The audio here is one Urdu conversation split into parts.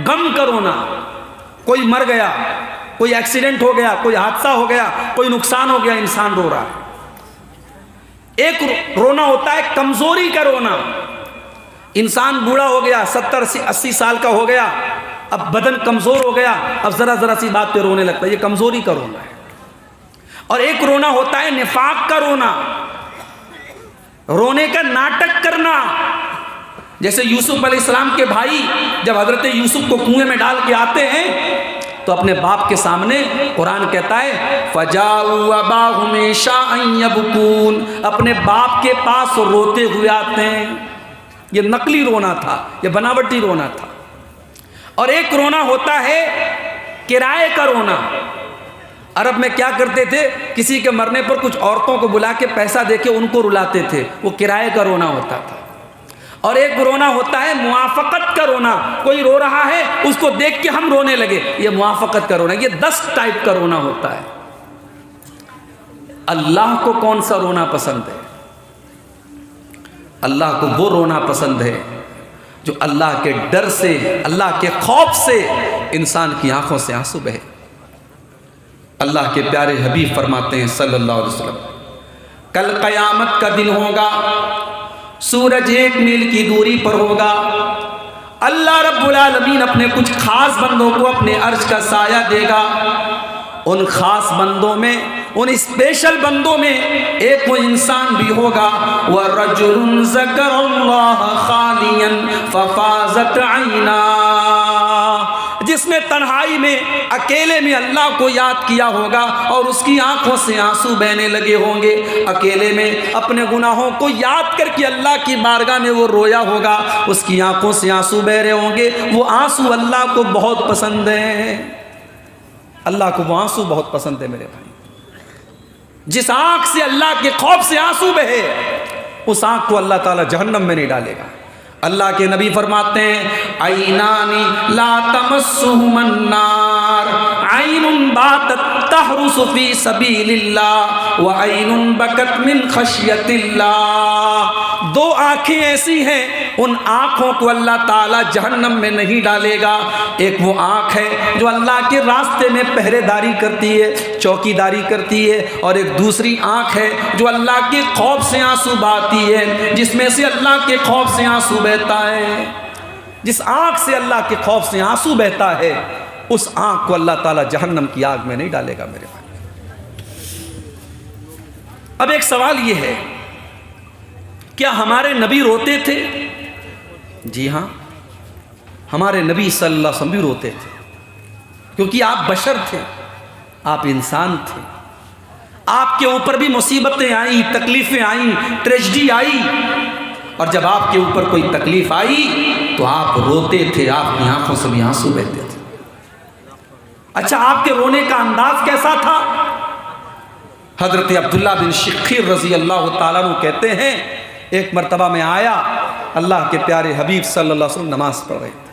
غم کا رونا، کوئی مر گیا، کوئی ایکسیڈنٹ ہو گیا، کوئی حادثہ ہو گیا، کوئی نقصان ہو گیا، انسان رو رہا ہے۔ ایک رونا ہوتا ہے کمزوری کا رونا، انسان بوڑھا ہو گیا، 70-80 سال کا ہو گیا، اب بدن کمزور ہو گیا، اب ذرا سی بات پہ رونے لگتا ہے، یہ کمزوری کا رونا ہے۔ اور ایک رونا ہوتا ہے نفاق کا رونا، رونے کا ناٹک کرنا، جیسے یوسف علیہ السلام کے بھائی جب حضرت یوسف کو کنویں میں ڈال کے آتے ہیں تو اپنے باپ کے سامنے قرآن کہتا ہے فَجَاءُوا أَبَاهُمْ عِشَاءً يَبْكُونَ، اپنے باپ کے پاس روتے ہوئے آتے ہیں۔ یہ نقلی رونا تھا، یہ بناوٹی رونا تھا۔ اور ایک رونا ہوتا ہے کرائے کا رونا۔ عرب میں کیا کرتے تھے، کسی کے مرنے پر کچھ عورتوں کو بلا کے پیسہ دے کے ان کو رلاتے تھے، وہ کرائے کا رونا ہوتا تھا۔ اور ایک رونا ہوتا ہے موافقت کا رونا، کوئی رو رہا ہے اس کو دیکھ کے ہم رونے لگے، یہ موافقت کا رونا۔ یہ 10 ٹائپ کا رونا ہوتا ہے۔ اللہ کو کون سا رونا پسند ہے؟ اللہ کو وہ رونا پسند ہے جو اللہ کے ڈر سے، اللہ کے خوف سے انسان کی آنکھوں سے آنسو بہے۔ اللہ کے پیارے حبیب فرماتے ہیں صلی اللہ علیہ وسلم، کل قیامت کا دن ہوگا، سورج 1 میل کی دوری پر ہوگا، اللہ رب العالمین اپنے کچھ خاص بندوں کو اپنے عرش کا سایہ دے گا۔ ان خاص بندوں میں، ان اسپیشل بندوں میں ایک وہ انسان بھی ہوگا وَرَجُلٌ ذَكَرَ اللَّهَ خَالِيًا فَفَاضَتْ عَيْنَاهُ، جس نے تنہائی میں اکیلے میں اللہ کو یاد کیا ہوگا اور اس کی آنکھوں سے آنسو بہنے لگے ہوں گے۔ اکیلے میں اپنے گناہوں کو یاد کر کے اللہ کی بارگاہ میں وہ رویا ہوگا، اس کی آنکھوں سے آنسو بہ رہے ہوں گے۔ وہ آنسو اللہ کو بہت پسند ہیں، اللہ کو وہ آنسو بہت پسند ہے میرے بھائی۔ جس آنکھ سے اللہ کے خوف سے آنسو بہے، اس آنکھ کو اللہ تعالیٰ جہنم میں نہیں ڈالے گا۔ اللہ کے نبی فرماتے ہیں عینانی لا تمسہم النار، عین باتت تحرس فی سبیل اللہ وعین بکت من خشیت اللہ۔ 2 آنکھیں ایسی ہیں، ان آنکھوں کو اللہ تعالیٰ جہنم میں نہیں ڈالے گا۔ ایک وہ آنکھ ہے جو اللہ کے راستے میں پہرے داری کرتی ہے، چوکی داری کرتی ہے، اور ایک دوسری آنکھ ہے جو اللہ کے خوف سے آنسو بہاتی ہے، جس میں سے اللہ کے خوف سے آنسو بہتا ہے۔ جس آنکھ سے اللہ کے خوف سے آنسو بہتا ہے، اس آنکھ کو اللہ تعالیٰ جہنم کی آگ میں نہیں ڈالے گا میرے بھائی۔ اب ایک سوال یہ ہے، کیا ہمارے نبی روتے تھے؟ جی ہاں، ہمارے نبی صلی اللہ علیہ وسلم بھی روتے تھے، کیونکہ آپ بشر تھے، آپ انسان تھے، آپ کے اوپر بھی مصیبتیں آئیں، تکلیفیں آئیں، ٹریجڈی آئی، اور جب آپ کے اوپر کوئی تکلیف آئی تو آپ روتے تھے، آپ کی آنکھوں سے بھی آنسو بہتے تھے۔ اچھا، آپ کے رونے کا انداز کیسا تھا؟ حضرت عبداللہ بن شخیر رضی اللہ تعالیٰ عنہ کہتے ہیں، ایک مرتبہ میں آیا، اللہ کے پیارے حبیب صلی اللہ علیہ وسلم نماز پڑھ رہے تھے،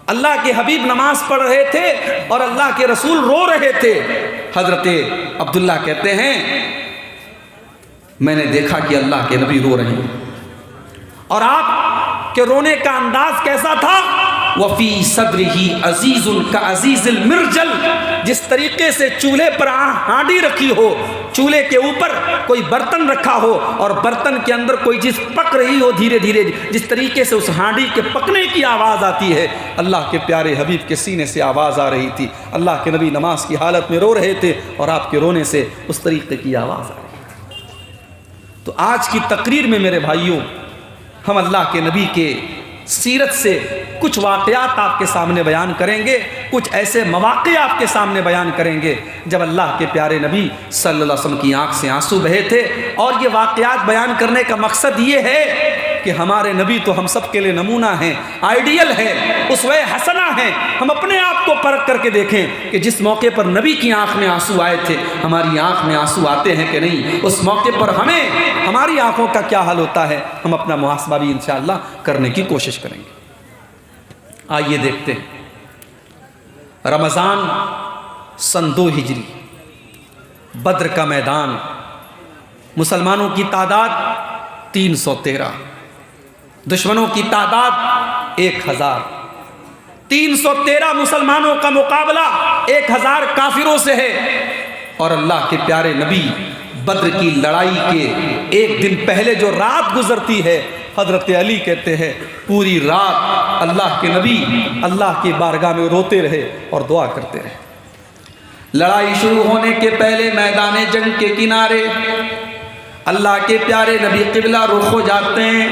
اللہ کے حبیب نماز پڑھ رہے تھے اور اللہ کے رسول رو رہے تھے۔ حضرت عبداللہ کہتے ہیں میں نے دیکھا کہ اللہ کے نبی رو رہے ہیں، اور آپ کے رونے کا انداز کیسا تھا؟ وَفِي صَدْرِهِ عَزِيزٌ كَعَزِيزِ الْمِرْجَلِ، جس طریقے سے چولہے پر ہانڈی رکھی ہو، چولہے کے اوپر کوئی برتن رکھا ہو اور برتن کے اندر کوئی چیز پک رہی ہو دھیرے دھیرے، جس طریقے سے اس ہانڈی کے پکنے کی آواز آتی ہے، اللہ کے پیارے حبیب کے سینے سے آواز آ رہی تھی۔ اللہ کے نبی نماز کی حالت میں رو رہے تھے اور آپ کے رونے سے اس طریقے کی آواز آ رہی تھی۔ تو آج کی تقریر میں میرے بھائیوں، ہم اللہ کے نبی کے سیرت سے کچھ واقعات آپ کے سامنے بیان کریں گے، کچھ ایسے مواقع آپ کے سامنے بیان کریں گے جب اللہ کے پیارے نبی صلی اللہ علیہ وسلم کی آنکھ سے آنسو بہے تھے۔ اور یہ واقعات بیان کرنے کا مقصد یہ ہے کہ ہمارے نبی تو ہم سب کے لیے نمونہ ہیں، آئیڈیل ہے، اسوہ حسنہ ہیں۔ ہم اپنے آپ کو پرکھ کر کے دیکھیں کہ جس موقع پر نبی کی آنکھ میں آنسو آئے تھے، ہماری آنکھ میں آنسو آتے ہیں کہ نہیں؟ اس موقع پر ہمیں ہماری آنکھوں کا کیا حال ہوتا ہے؟ ہم اپنا محاسبہ بھی انشاءاللہ کرنے کی کوشش کریں گے۔ آئیے دیکھتے ہیں، رمضان سن 2 ہجری، بدر کا میدان، مسلمانوں کی تعداد 313، دشمنوں کی تعداد 1000، 313 مسلمانوں کا مقابلہ 1000 کافروں سے ہے، اور اللہ کے پیارے نبی بدر کی لڑائی کے ایک دن پہلے جو رات گزرتی ہے، حضرت علی کہتے ہیں پوری رات اللہ کے نبی اللہ کی بارگاہ میں روتے رہے اور دعا کرتے رہے۔ لڑائی شروع ہونے کے پہلے میدان جنگ کے کنارے اللہ کے پیارے نبی قبلہ رخ ہو جاتے ہیں،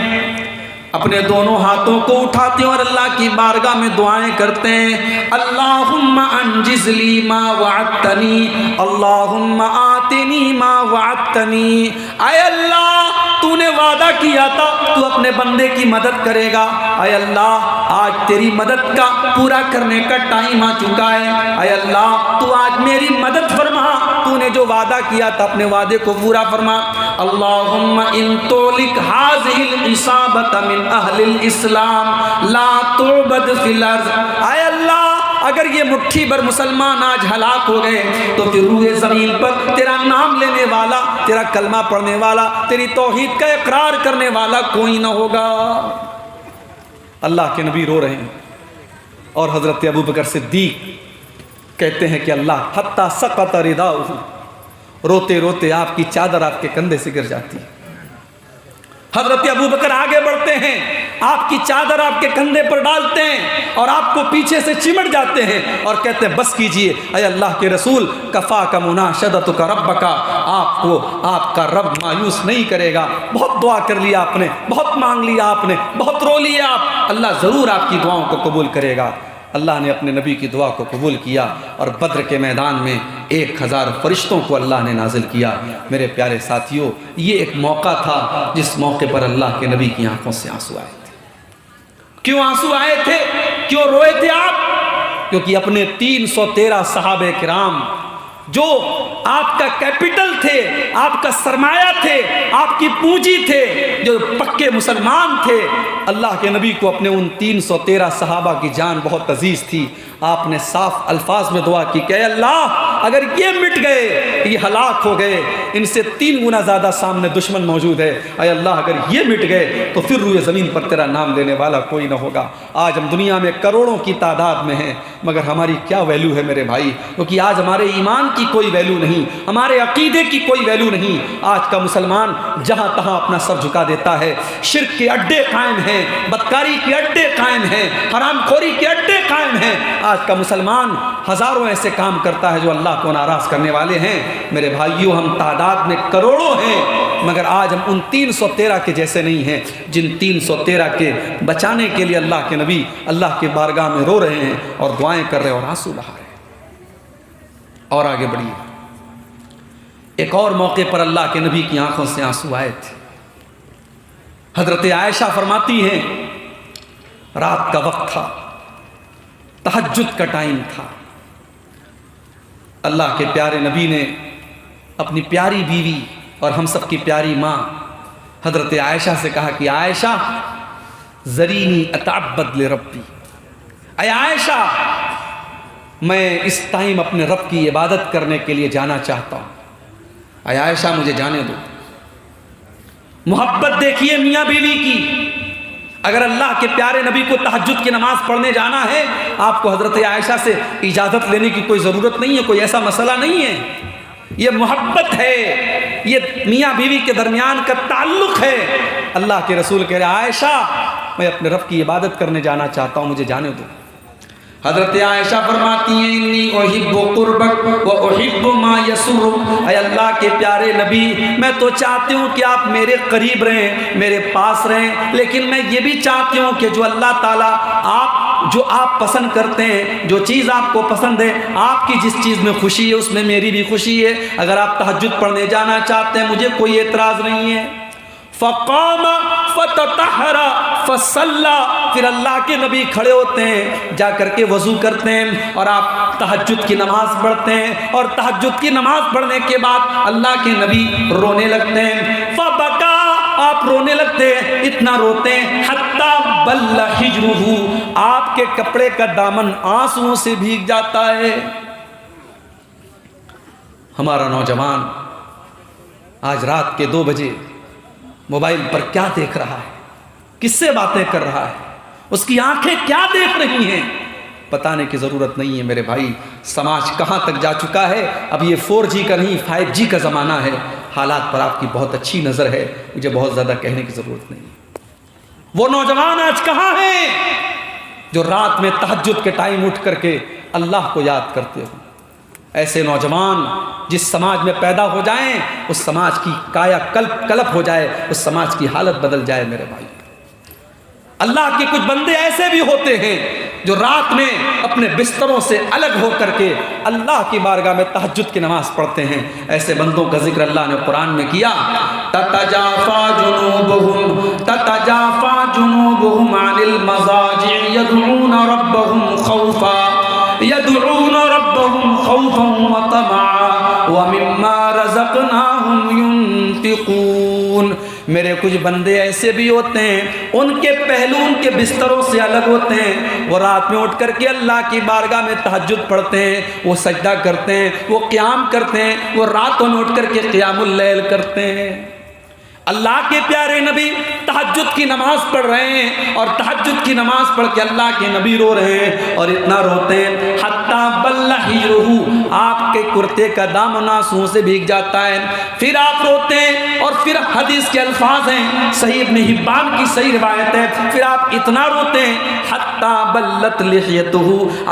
اپنے دونوں ہاتھوں کو اٹھاتے ہیں اور اللہ کی بارگاہ میں دعائیں کرتے ہیں۔ اللہم انجز لی ما وعدتنی، اللہم آتنی ما وعدتنی، اے اللہ تو نے وعدہ کیا تھا تو اپنے بندے کی مدد کرے گا، اے اللہ آج تیری مدد کا پورا کرنے کا ٹائم آ چکا ہے، اے اللہ تو آج میری مدد فرما، تو نے جو وعدہ کیا تھا اپنے وعدے کو پورا فرما۔ اللہم ان تولک ہذہ العصابۃ من اہل الاسلام لا تعبد فی الارض، اے اللہ اگر یہ مٹھی بھر مسلمان آج ہلاک ہو گئے تو پھر روئے زمین پر تیرا نام لینے والا، تیرا کلمہ پڑھنے والا، تیری توحید کا اقرار کرنے والا کوئی نہ ہوگا۔ اللہ کے نبی رو رہے ہیں اور حضرت ابوبکر صدیق کہتے ہیں کہ اللہ حتی سقط رداؤہ، روتے روتے آپ کی چادر آپ کے کندھے سے گر جاتی ہے۔ حضرت ابوبکر آگے بڑھتے ہیں، آپ کی چادر آپ کے کندھے پر ڈالتے ہیں اور آپ کو پیچھے سے چمٹ جاتے ہیں اور کہتے ہیں بس کیجئے اے اللہ کے رسول، کفا کا مناشدتک ربک، آپ کو آپ کا رب مایوس نہیں کرے گا۔ بہت دعا کر لیا آپ نے، بہت مانگ لیا آپ نے، بہت رو لیا آپ، اللہ ضرور آپ کی دعاؤں کو قبول کرے گا۔ اللہ نے اپنے نبی کی دعا کو قبول کیا اور بدر کے میدان میں 1000 فرشتوں کو اللہ نے نازل کیا۔ میرے پیارے ساتھیوں، یہ ایک موقع تھا جس موقع پر اللہ کے نبی کی آنکھوں سے آنسو آئے تھے۔ کیوں آنسو آئے تھے؟ کیوں روئے تھے آپ؟ کیونکہ اپنے 313 صحابہ کرام جو آپ کا کیپٹل تھے، آپ کا سرمایہ تھے، آپ کی پونجی تھے، جو پکے مسلمان تھے، اللہ کے نبی کو اپنے ان 313 صحابہ کی جان بہت عزیز تھی۔ آپ نے صاف الفاظ میں دعا کی کہ اے اللہ اگر یہ مٹ گئے، یہ ہلاک ہو گئے، ان سے 3 گنا زیادہ سامنے دشمن موجود ہے، اے اللہ اگر یہ مٹ گئے تو پھر روئے زمین پر تیرا نام لینے والا کوئی نہ ہوگا۔ آج ہم دنیا میں کروڑوں کی تعداد میں ہیں، مگر ہماری کیا ویلیو ہے میرے بھائی؟ کیونکہ آج ہمارے ایمان کی کوئی ویلیو نہیں، ہمارے عقیدے کی کوئی ویلیو نہیں۔ آج کا مسلمان جہاں تہاں اپنا سر جھکا دیتا ہے، شرک کے اڈے قائم ہیں، بدکاری کے اڈے قائم ہیں، حرام خوری کے اڈے قائم ہیں۔ آج کا مسلمان ہزاروں ایسے کام کرتا ہے جو اللہ کو ناراض کرنے والے ہیں۔ میرے بھائیوں، ہم تعداد میں کروڑوں ہیں، مگر آج ہم ان 313 کے جیسے نہیں ہیں جن 313 کے بچانے کے لیے اللہ کے نبی اللہ کے بارگاہ میں رو رہے ہیں اور دعائیں کر رہے ہیں اور آنسو بہا رہے ہیں۔ اور آگے بڑھیے، ایک اور موقع پر اللہ کے نبی کی آنکھوں سے آنسو آئے تھے۔ حضرت عائشہ فرماتی ہیں رات کا وقت تھا، تہجد کا ٹائم تھا، اللہ کے پیارے نبی نے اپنی پیاری بیوی اور ہم سب کی پیاری ماں حضرت عائشہ سے کہا کہ عائشہ ذرینی اتعبد لربی، اے عائشہ میں اس ٹائم اپنے رب کی عبادت کرنے کے لیے جانا چاہتا ہوں، اے عائشہ مجھے جانے دو۔ محبت دیکھیے میاں بیوی کی۔ اگر اللہ کے پیارے نبی کو تہجد کی نماز پڑھنے جانا ہے، آپ کو حضرت عائشہ سے اجازت لینے کی کوئی ضرورت نہیں ہے، کوئی ایسا مسئلہ نہیں ہے۔ یہ محبت ہے، یہ میاں بیوی کے درمیان کا تعلق ہے۔ اللہ کے رسول کہہ رہے عائشہ میں اپنے رب کی عبادت کرنے جانا چاہتا ہوں، مجھے جانے دو۔ حضرت عائشہ فرماتی ہیں انی احب قربک و احب ما یسرک، اے اللہ کے پیارے نبی میں تو چاہتی ہوں کہ آپ میرے قریب رہیں، میرے پاس رہیں، لیکن میں یہ بھی چاہتی ہوں کہ جو اللہ تعالیٰ آپ پسند کرتے ہیں، جو چیز آپ کو پسند ہے، آپ کی جس چیز میں خوشی ہے اس میں میری بھی خوشی ہے۔ اگر آپ تہجد پڑھنے جانا چاہتے ہیں مجھے کوئی اعتراض نہیں ہے۔ فقام فتطہر فصلی، پھر اللہ کے نبی کھڑے ہوتے ہیں، جا کر کے وضو کرتے ہیں اور آپ تہجد کی نماز پڑھتے ہیں، اور تہجد کی نماز پڑھنے کے بعد اللہ کے نبی رونے لگتے ہیں۔ فبکا، آپ رونے لگتے ہیں، اتنا روتے ہیں حتی بل حجرہ، آپ کے کپڑے کا دامن آنسوؤں سے بھیگ جاتا ہے۔ ہمارا نوجوان آج رات کے 2 بجے موبائل پر کیا دیکھ رہا ہے، کس سے باتیں کر رہا ہے، اس کی آنکھیں کیا دیکھ رہی ہیں؟ بتانے کی ضرورت نہیں ہے میرے بھائی، سماج کہاں تک جا چکا ہے۔ اب یہ 4G کا نہیں 5G کا زمانہ ہے۔ حالات پر آپ کی بہت اچھی نظر ہے، مجھے بہت زیادہ کہنے کی ضرورت نہیں ہے۔ وہ نوجوان آج کہاں ہیں جو رات میں تہجد کے ٹائم اٹھ کر کے اللہ کو یاد کرتے ہو؟ ایسے نوجوان جس سماج میں پیدا ہو جائیں اس سماج کی کایا کلپ ہو جائے، اس سماج کی حالت بدل جائے میرے بھائی۔ اللہ کے کچھ بندے ایسے بھی ہوتے ہیں جو رات میں اپنے بستروں سے الگ ہو کر کے اللہ کی بارگاہ میں تہجد کی نماز پڑھتے ہیں۔ ایسے بندوں کا ذکر اللہ نے قرآن میں کیا، تتجافا جنوبهم عن المضاجع يدعون ربهم خوفا وطمعا ومما رزقناهم ينفقون۔ میرے کچھ بندے ایسے بھی ہوتے ہیں ان کے پہلو ان کے بستروں سے الگ ہوتے ہیں، وہ رات میں اٹھ کر کے اللہ کی بارگاہ میں تہجد پڑھتے ہیں، وہ سجدہ کرتے ہیں، وہ قیام کرتے ہیں، وہ راتوں میں اٹھ کر کے قیام اللیل کرتے ہیں۔ اللہ کے پیارے نبی تہجد کی نماز پڑھ رہے ہیں اور تہجد کی نماز پڑھ کے اللہ کے نبی رو رہے ہیں اور اتنا روتے ہیں حتیٰ بل حجرہ، آپ کے کرتے کا دامن آنسوؤں سے بھیگ جاتا ہے۔ پھر آپ روتے ہیں اور پھر حدیث کے الفاظ ہیں، صحیح ابن حبان کی صحیح روایت ہے، پھر آپ اتنا روتے ہیں حتیٰ بلت لحیتہ،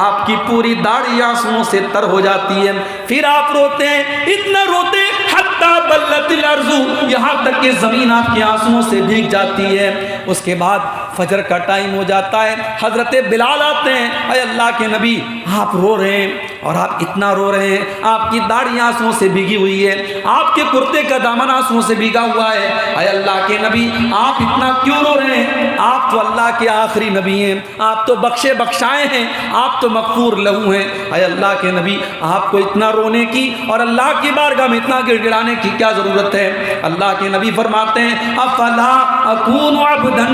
آپ کی پوری داڑھی آنسوؤں سے تر ہو جاتی ہے۔ پھر آپ روتے ہیں، اتنا روتے ہیں حتیٰ بلت الارض، یہاں تک کہ زمین آپ کے آنسوؤں سے بھیگ جاتی ہے۔ اس کے بعد فجر کا ٹائم ہو جاتا ہے، حضرت بلال آتے ہیں، اے اللہ کے نبی آپ رو رہے ہیں اور آپ اتنا رو رہے ہیں، آپ کی داڑھی آنسوؤں سے بھیگی ہوئی ہے، آپ کے کرتے کا دامن آنسوؤں سے بھیگا ہوا ہے، اے اللہ کے نبی آپ اتنا کیوں رو رہے ہیں؟ آپ تو اللہ کے آخری نبی ہیں، آپ تو بخشے بخشائے ہیں، آپ تو مغفور لہو ہیں، اے اللہ کے نبی آپ کو اتنا رونے کی اور اللہ کی بارگاہ میں اتنا گڑ گڑانے کی کیا ضرورت ہے؟ اللہ کے نبی فرماتے ہیں افلا اکون عبدا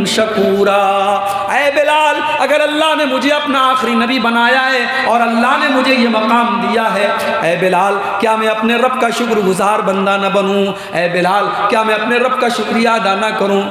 شکورا، اے بلال اگر اللہ نے مجھے اپنا آخری نبی بنایا ہے اور اللہ نے مجھے یہ مقام دیا ہے، اے بلال کیا میں اپنے رب کا شکر گزار بندہ نہ بنوں؟ اے بلال کیا میں اپنے رب کا شکریہ ادا نہ کروں؟